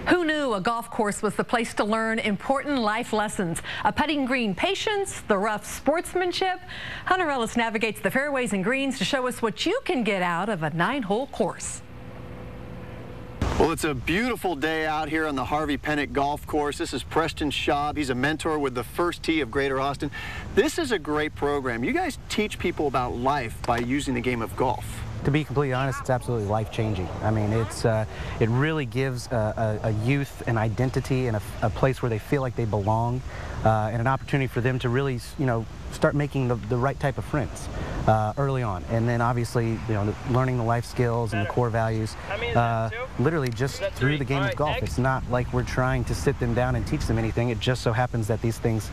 Who knew a golf course was the place to learn important life lessons? A putting green patience, the rough sportsmanship. Hunter Ellis navigates the fairways and greens to show us what you can get out of a 9-hole course. Well, it's a beautiful day out here on the Harvey Pennant Golf Course. This is Preston Schaub. He's a mentor with the First Tee of Greater Austin. This is a great program. You guys teach people about life by using the game of golf. To be completely honest, it's absolutely life-changing. I mean, it really gives a youth an identity and a place where they feel like they belong, and an opportunity for them to really, start making the right type of friends early on. And then obviously, learning the life skills and the core values, literally just through the game of golf. It's not like we're trying to sit them down and teach them anything. It just so happens that these things,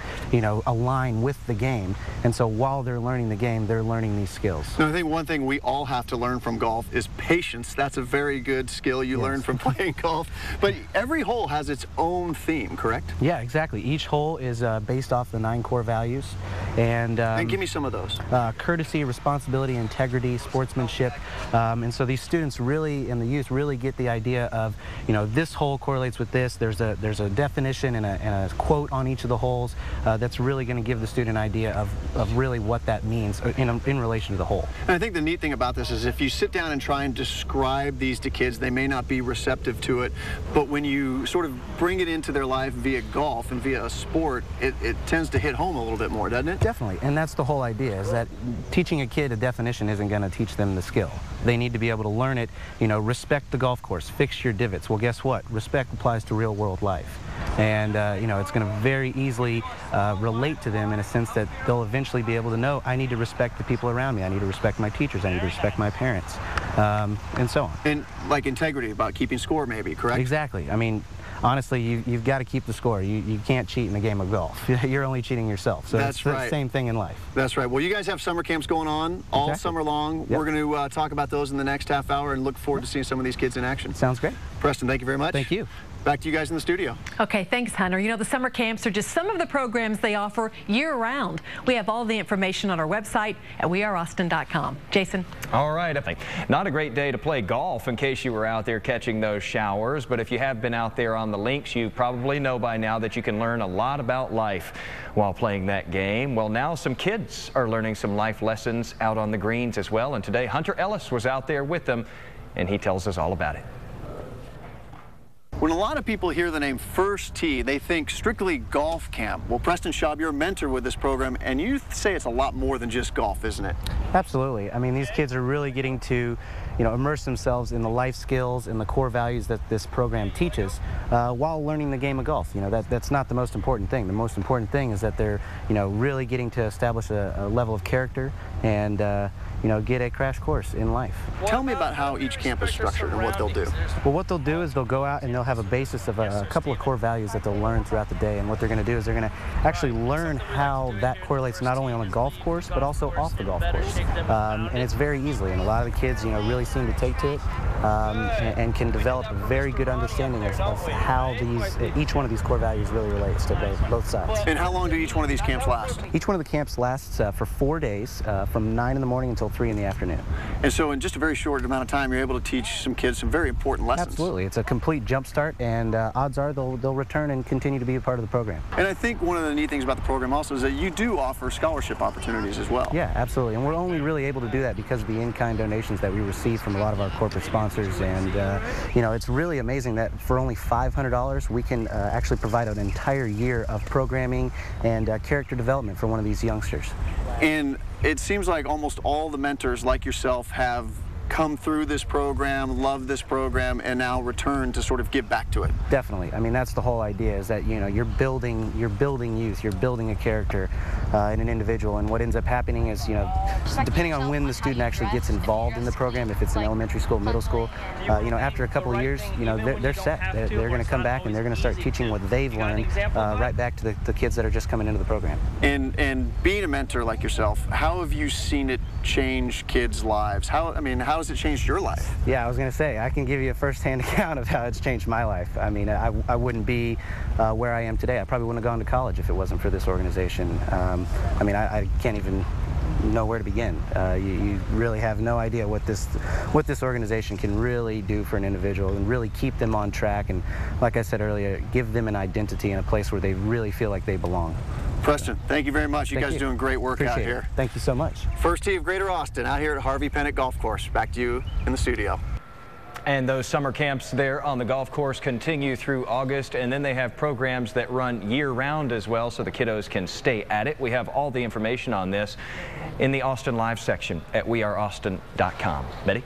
align with the game. And so while they're learning the game, they're learning these skills. I think one thing we all have to learn from golf is patience. That's a very good skill you learn from playing golf. But every hole has its own theme, correct? Yeah, exactly. Each hole is based off the 9 core values. And give me some of those. Courtesy, responsibility, integrity, sportsmanship. And so these students really, and the youth really get the idea of, this hole correlates with this. There's a definition and a quote on each of the holes that's really going to give the student an idea of really what that means in relation to the hole. And I think the neat thing about this is if you sit down and try and describe these to kids, they may not be receptive to it, but when you sort of bring it into their life via golf and via a sport, it tends to hit home a little bit more, doesn't it? Definitely, and that's the whole idea, is that teaching a kid a definition isn't going to teach them the skill. They need to be able to learn it, respect the golf course, fix your divots. Well, guess what? Respect applies to real world life. And, it's going to very easily relate to them in a sense that they'll eventually be able to know, I need to respect the people around me, I need to respect my teachers, I need to respect my parents, and so on. And like integrity, about keeping score maybe, correct? Exactly. I mean, honestly, you've got to keep the score. You can't cheat in the game of golf. You're only cheating yourself. So that's it's right. The same thing in life. That's right. Well, you guys have summer camps going on all summer long. Yep. We're going to talk about those in the next half hour and look forward to seeing some of these kids in action. Sounds great. Preston, thank you very much. Thank you. Back to you guys in the studio. Okay, thanks, Hunter. The summer camps are just some of the programs they offer year-round. We have all the information on our website at weareaustin.com. Jason? All right. Not a great day to play golf in case you were out there catching those showers, but if you have been out there on the links, you probably know by now that you can learn a lot about life while playing that game. Well, now some kids are learning some life lessons out on the greens as well, and today Hunter Ellis was out there with them, and he tells us all about it. When a lot of people hear the name First Tee, they think strictly golf camp. Well, Preston Schaub, you're a mentor with this program, and you say it's a lot more than just golf, isn't it? Absolutely. I mean, these kids are really getting to, immerse themselves in the life skills and the core values that this program teaches while learning the game of golf. That's not the most important thing. The most important thing is that they're, really getting to establish a level of character and, get a crash course in life. Tell me about how each camp is structured and what they'll do. Well, what they'll do is they'll go out and they'll have a basis of a couple of core values that they'll learn throughout the day. And what they're going to do is they're going to actually learn how that correlates not only on the golf course, but also off the golf course. And it's very easily. And a lot of the kids, really seem to take to it and can develop a very good understanding of how each one of these core values really relates to both sides. And how long do each one of these camps last? Each one of the camps lasts for 4 days, from 9 in the morning until 3 in the afternoon. And so in just a very short amount of time, you're able to teach some kids some very important lessons. Absolutely. It's a complete jump start, and odds are they'll return and continue to be a part of the program. And I think one of the neat things about the program also is that you do offer scholarship opportunities as well. Yeah, absolutely. And we're only really able to do that because of the in-kind donations that we receive from a lot of our corporate sponsors. And, it's really amazing that for only $500, we can actually provide an entire year of programming and character development for one of these youngsters. And it seems like almost all the mentors like yourself have come through this program, love this program, and now return to sort of give back to it. Definitely. I mean, that's the whole idea, is that, you're building youth, you're building a character in an individual, and what ends up happening is, depending on when the student actually gets involved in the program, if it's in elementary school, middle school, after a couple of years, they're set. They're going to come back and they're going to start teaching what they've learned right back to the kids that are just coming into the program. And being a mentor like yourself, how have you seen it change kids' lives? How has it changed your life? Yeah, I was going to say, I can give you a first-hand account of how it's changed my life. I mean, I wouldn't be where I am today. I probably wouldn't have gone to college if it wasn't for this organization. I can't even know where to begin. You really have no idea what this organization can really do for an individual and really keep them on track, and like I said earlier, give them an identity in a place where they really feel like they belong. Preston, thank you very much. You guys are doing great work out here. Thank you so much. First tee of Greater Austin out here at Harvey Pennant Golf Course. Back to you in the studio. And those summer camps there on the golf course continue through August, and then they have programs that run year-round as well, so the kiddos can stay at it. We have all the information on this in the Austin Live section at weareaustin.com. Betty?